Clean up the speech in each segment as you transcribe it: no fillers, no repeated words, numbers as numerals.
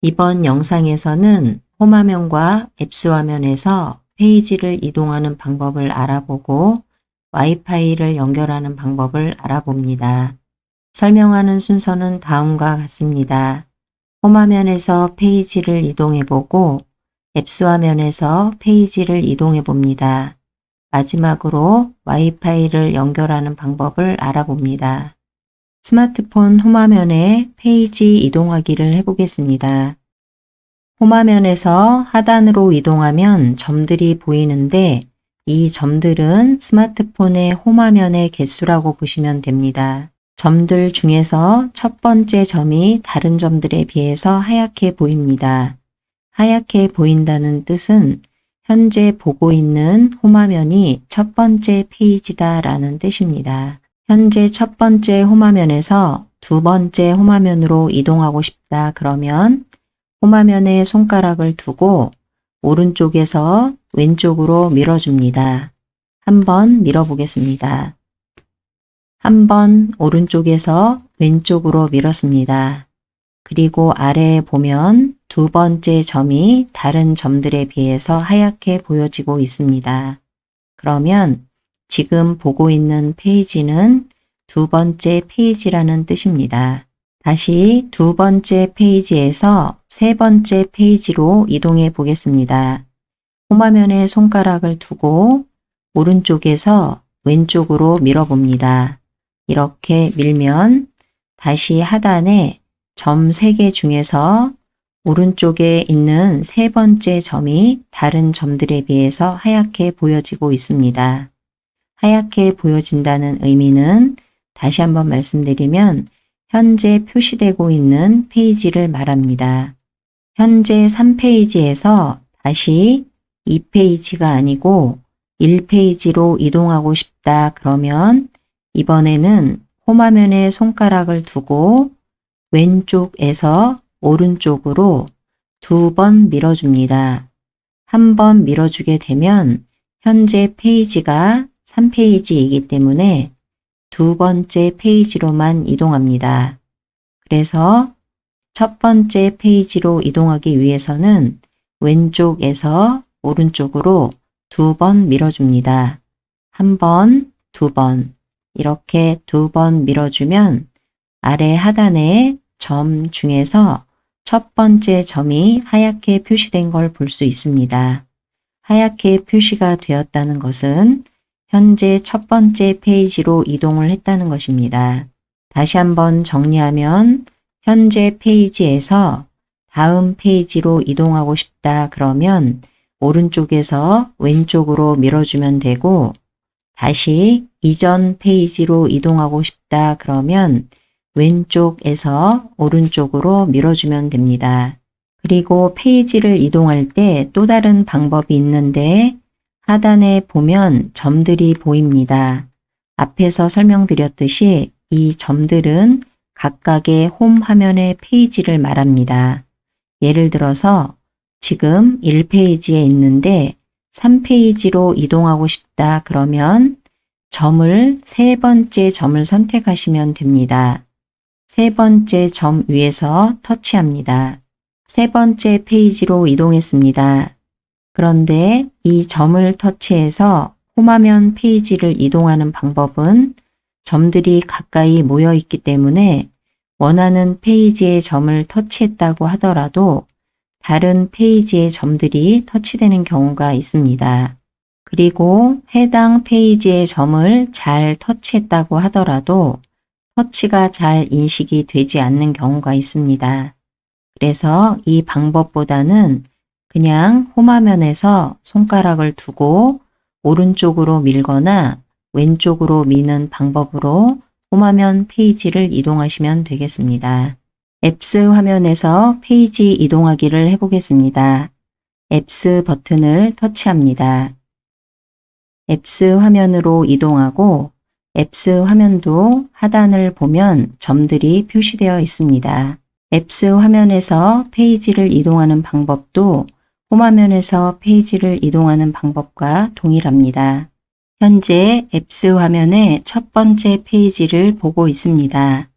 이번 영상에서는 홈화면과 앱스 화면에서 페이지를 이동하는 방법을 알아보고 와이파이를 연결하는 방법을 알아봅니다. 설명하는 순서는 다음과 같습니다. 홈화면에서 페이지를 이동해보고 앱스 화면에서 페이지를 이동해봅니다. 마지막으로 와이파이를 연결하는 방법을 알아봅니다. 스마트폰 홈화면에 페이지 이동하기를 해보겠습니다. 홈화면에서 하단으로 이동하면 점들이 보이는데 이 점들은 스마트폰의 홈화면의 개수라고 보시면 됩니다. 점들 중에서 첫 번째 점이 다른 점들에 비해서 하얗게 보입니다. 하얗게 보인다는 뜻은 현재 보고 있는 홈화면이 첫 번째 페이지다 라는 뜻입니다. 현재 첫 번째 홈화면에서 두 번째 홈화면으로 이동하고 싶다 그러면 홈화면에 손가락을 두고 오른쪽에서 왼쪽으로 밀어줍니다. 한번 밀어보겠습니다. 한번 오른쪽에서 왼쪽으로 밀었습니다. 그리고 아래에 보면 두 번째 점이 다른 점들에 비해서 하얗게 보여지고 있습니다. 그러면 지금 보고 있는 페이지는 두 번째 페이지라는 뜻입니다. 다시 두 번째 페이지에서 세 번째 페이지로 이동해 보겠습니다. 홈화면에 손가락을 두고 오른쪽에서 왼쪽으로 밀어봅니다. 이렇게 밀면 다시 하단에 점 3개 중에서 오른쪽에 있는 세 번째 점이 다른 점들에 비해서 하얗게 보여지고 있습니다. 하얗게 보여진다는 의미는 다시 한번 말씀드리면 현재 표시되고 있는 페이지를 말합니다. 현재 3페이지에서 다시 2페이지가 아니고 1페이지로 이동하고 싶다 그러면 이번에는 홈화면에 손가락을 두고 왼쪽에서 오른쪽으로 두 번 밀어줍니다. 한 번 밀어주게 되면 현재 페이지가 3페이지이기 때문에 두 번째 페이지로만 이동합니다. 그래서 첫 번째 페이지로 이동하기 위해서는 왼쪽에서 오른쪽으로 두 번 밀어줍니다. 한 번, 두 번, 이렇게 두 번 밀어주면 아래 하단에 점 중에서 첫 번째 점이 하얗게 표시된 걸 볼 수 있습니다. 하얗게 표시가 되었다는 것은 현재 첫 번째 페이지로 이동을 했다는 것입니다. 다시 한번 정리하면 현재 페이지에서 다음 페이지로 이동하고 싶다 그러면 오른쪽에서 왼쪽으로 밀어주면 되고 다시 이전 페이지로 이동하고 싶다 그러면 왼쪽에서 오른쪽으로 밀어주면 됩니다. 그리고 페이지를 이동할 때 또 다른 방법이 있는데 하단에 보면 점들이 보입니다. 앞에서 설명드렸듯이 이 점들은 각각의 홈 화면의 페이지를 말합니다. 예를 들어서 지금 1페이지에 있는데 3페이지로 이동하고 싶다 그러면 점을 세 번째 점을 선택하시면 됩니다. 세 번째 점 위에서 터치합니다. 세 번째 페이지로 이동했습니다. 그런데 이 점을 터치해서 홈화면 페이지를 이동하는 방법은 점들이 가까이 모여 있기 때문에 원하는 페이지의 점을 터치했다고 하더라도 다른 페이지의 점들이 터치되는 경우가 있습니다. 그리고 해당 페이지의 점을 잘 터치했다고 하더라도 터치가 잘 인식이 되지 않는 경우가 있습니다. 그래서 이 방법보다는 그냥 홈화면에서 손가락을 두고 오른쪽으로 밀거나 왼쪽으로 미는 방법으로 홈화면 페이지를 이동하시면 되겠습니다. 앱스 화면에서 페이지 이동하기를 해보겠습니다. 앱스 버튼을 터치합니다. 앱스 화면으로 이동하고 앱스 화면도 하단을 보면 점들이 표시되어 있습니다. 앱스 화면에서 페이지를 이동하는 방법도 홈화면에서 페이지를 이동하는 방법과 동일합니다. 현재 앱스 화면의 첫 번째 페이지를 보고 있습니다.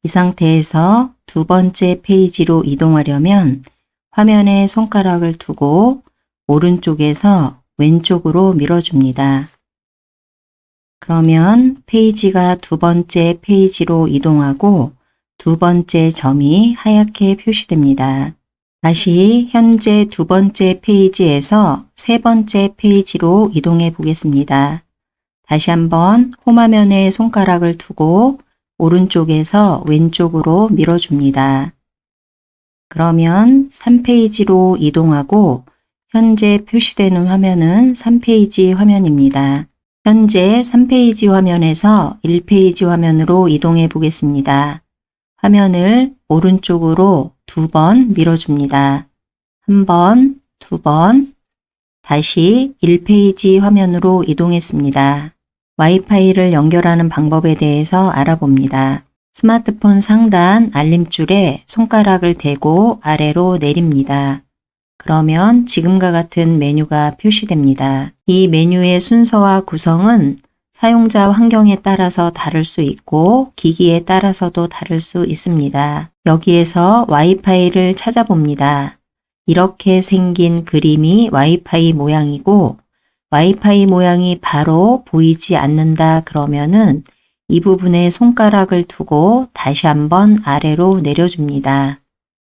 이 상태에서 두 번째 페이지로 이동하려면 화면에 손가락을 두고 오른쪽에서 왼쪽으로 밀어줍니다. 그러면 페이지가 두 번째 페이지로 이동하고 두 번째 점이 하얗게 표시됩니다. 다시 현재 두 번째 페이지에서 세 번째 페이지로 이동해 보겠습니다. 다시 한번 홈화면에 손가락을 두고 오른쪽에서 왼쪽으로 밀어줍니다. 그러면 3페이지로 이동하고 현재 표시되는 화면은 3페이지 화면입니다. 현재 3페이지 화면에서 1페이지 화면으로 이동해 보겠습니다. 화면을 오른쪽으로 두 번 밀어줍니다. 한 번, 두 번, 다시 1페이지 화면으로 이동했습니다. 와이파이를 연결하는 방법에 대해서 알아봅니다. 스마트폰 상단 알림줄에 손가락을 대고 아래로 내립니다. 그러면 지금과 같은 메뉴가 표시됩니다. 이 메뉴의 순서와 구성은 사용자 환경에 따라서 다를 수 있고 기기에 따라서도 다를 수 있습니다. 여기에서 와이파이를 찾아봅니다. 이렇게 생긴 그림이 와이파이 모양이고 와이파이 모양이 바로 보이지 않는다 그러면은 이 부분에 손가락을 두고 다시 한번 아래로 내려줍니다.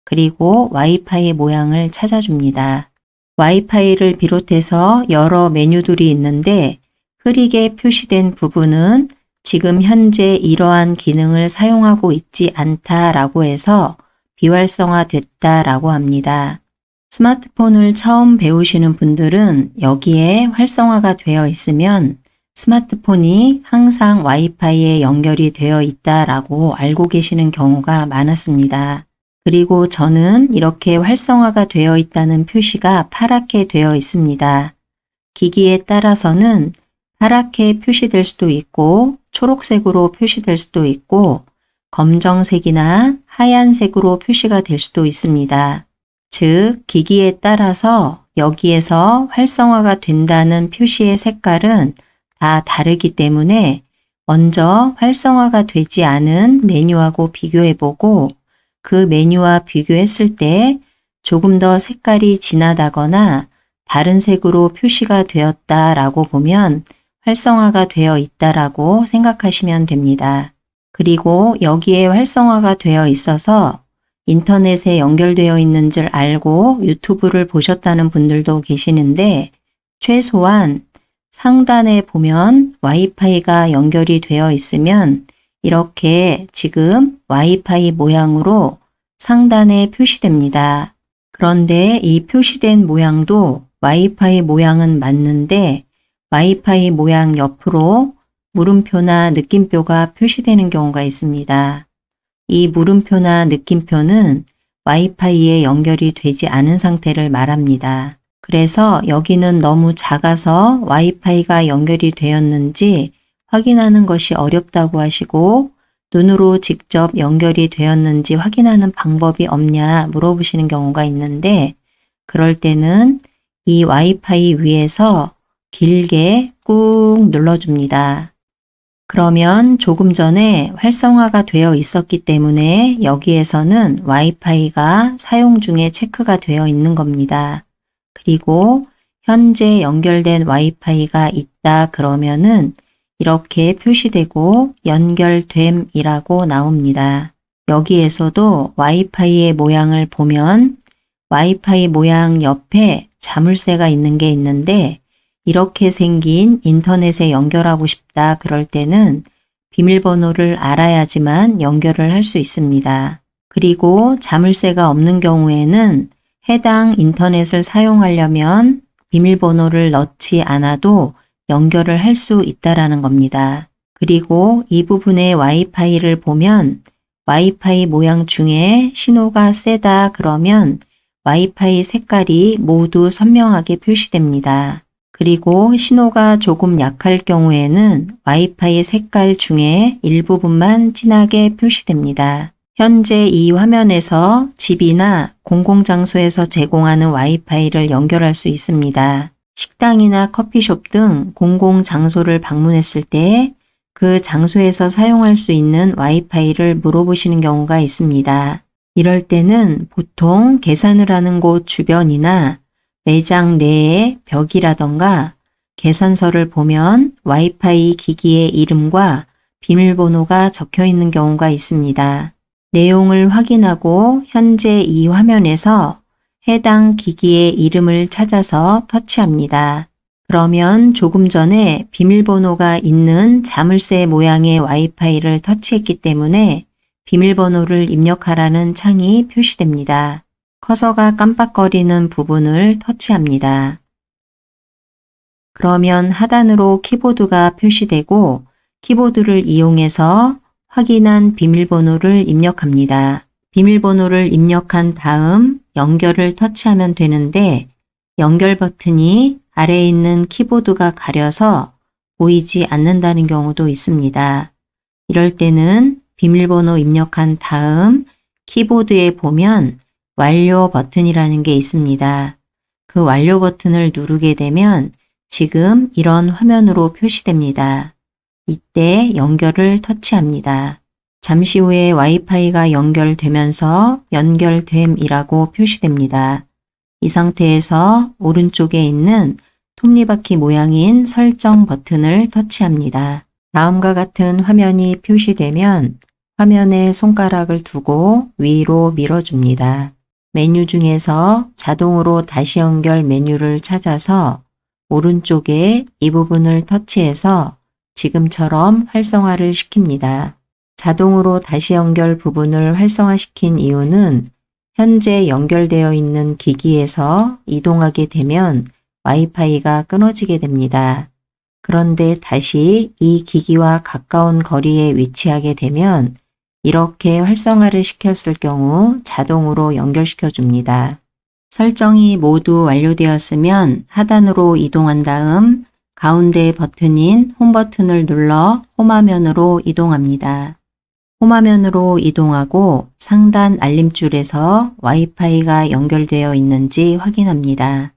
그리고 와이파이 모양을 찾아줍니다. 와이파이를 비롯해서 여러 메뉴들이 있는데 흐리게 표시된 부분은 지금 현재 이러한 기능을 사용하고 있지 않다라고 해서 비활성화됐다라고 합니다. 스마트폰을 처음 배우시는 분들은 여기에 활성화가 되어 있으면 스마트폰이 항상 와이파이에 연결이 되어 있다라고 알고 계시는 경우가 많았습니다. 그리고 저는 이렇게 활성화가 되어 있다는 표시가 파랗게 되어 있습니다. 기기에 따라서는 파랗게 표시될 수도 있고 초록색으로 표시될 수도 있고 검정색이나 하얀색으로 표시가 될 수도 있습니다. 즉, 기기에 따라서 여기에서 활성화가 된다는 표시의 색깔은 다 다르기 때문에 먼저 활성화가 되지 않은 메뉴하고 비교해보고 그 메뉴와 비교했을 때 조금 더 색깔이 진하다거나 다른 색으로 표시가 되었다라고 보면 활성화가 되어 있다라고 생각하시면 됩니다. 그리고 여기에 활성화가 되어 있어서 인터넷에 연결되어 있는 줄 알고 유튜브를 보셨다는 분들도 계시는데 최소한 상단에 보면 와이파이가 연결이 되어 있으면 이렇게 지금 와이파이 모양으로 상단에 표시됩니다. 그런데 이 표시된 모양도 와이파이 모양은 맞는데 와이파이 모양 옆으로 물음표나 느낌표가 표시되는 경우가 있습니다. 이 물음표나 느낌표는 와이파이에 연결이 되지 않은 상태를 말합니다. 그래서 여기는 너무 작아서 와이파이가 연결이 되었는지 확인하는 것이 어렵다고 하시고 눈으로 직접 연결이 되었는지 확인하는 방법이 없냐 물어보시는 경우가 있는데 그럴 때는 이 와이파이 위에서 길게 꾹 눌러줍니다. 그러면 조금 전에 활성화가 되어 있었기 때문에 여기에서는 와이파이가 사용 중에 체크가 되어 있는 겁니다. 그리고 현재 연결된 와이파이가 있다 그러면은 이렇게 표시되고 연결됨이라고 나옵니다. 여기에서도 와이파이의 모양을 보면 와이파이 모양 옆에 자물쇠가 있는 게 있는데 이렇게 생긴 인터넷에 연결하고 싶다 그럴 때는 비밀번호를 알아야지만 연결을 할 수 있습니다. 그리고 자물쇠가 없는 경우에는 해당 인터넷을 사용하려면 비밀번호를 넣지 않아도 연결을 할 수 있다라는 겁니다. 그리고 이 부분의 와이파이를 보면 와이파이 모양 중에 신호가 세다 그러면 와이파이 색깔이 모두 선명하게 표시됩니다. 그리고 신호가 조금 약할 경우에는 와이파이 색깔 중에 일부분만 진하게 표시됩니다. 현재 이 화면에서 집이나 공공장소에서 제공하는 와이파이를 연결할 수 있습니다. 식당이나 커피숍 등 공공장소를 방문했을 때 그 장소에서 사용할 수 있는 와이파이를 물어보시는 경우가 있습니다. 이럴 때는 보통 계산을 하는 곳 주변이나 매장 내의 벽이라던가 계산서를 보면 와이파이 기기의 이름과 비밀번호가 적혀 있는 경우가 있습니다. 내용을 확인하고 현재 이 화면에서 해당 기기의 이름을 찾아서 터치합니다. 그러면 조금 전에 비밀번호가 있는 자물쇠 모양의 와이파이를 터치했기 때문에 비밀번호를 입력하라는 창이 표시됩니다. 커서가 깜빡거리는 부분을 터치합니다. 그러면 하단으로 키보드가 표시되고 키보드를 이용해서 확인한 비밀번호를 입력합니다. 비밀번호를 입력한 다음 연결을 터치하면 되는데 연결 버튼이 아래에 있는 키보드가 가려서 보이지 않는다는 경우도 있습니다. 이럴 때는 비밀번호 입력한 다음 키보드에 보면 완료 버튼이라는 게 있습니다. 그 완료 버튼을 누르게 되면 지금 이런 화면으로 표시됩니다. 이때 연결을 터치합니다. 잠시 후에 와이파이가 연결되면서 연결됨이라고 표시됩니다. 이 상태에서 오른쪽에 있는 톱니바퀴 모양인 설정 버튼을 터치합니다. 다음과 같은 화면이 표시되면 화면에 손가락을 두고 위로 밀어줍니다. 메뉴 중에서 자동으로 다시 연결 메뉴를 찾아서 오른쪽에 이 부분을 터치해서 지금처럼 활성화를 시킵니다. 자동으로 다시 연결 부분을 활성화시킨 이유는 현재 연결되어 있는 기기에서 이동하게 되면 와이파이가 끊어지게 됩니다. 그런데 다시 이 기기와 가까운 거리에 위치하게 되면 이렇게 활성화를 시켰을 경우 자동으로 연결시켜 줍니다. 설정이 모두 완료되었으면 하단으로 이동한 다음 가운데 버튼인 홈 버튼을 눌러 홈화면으로 이동합니다. 홈화면으로 이동하고 상단 알림줄에서 와이파이가 연결되어 있는지 확인합니다.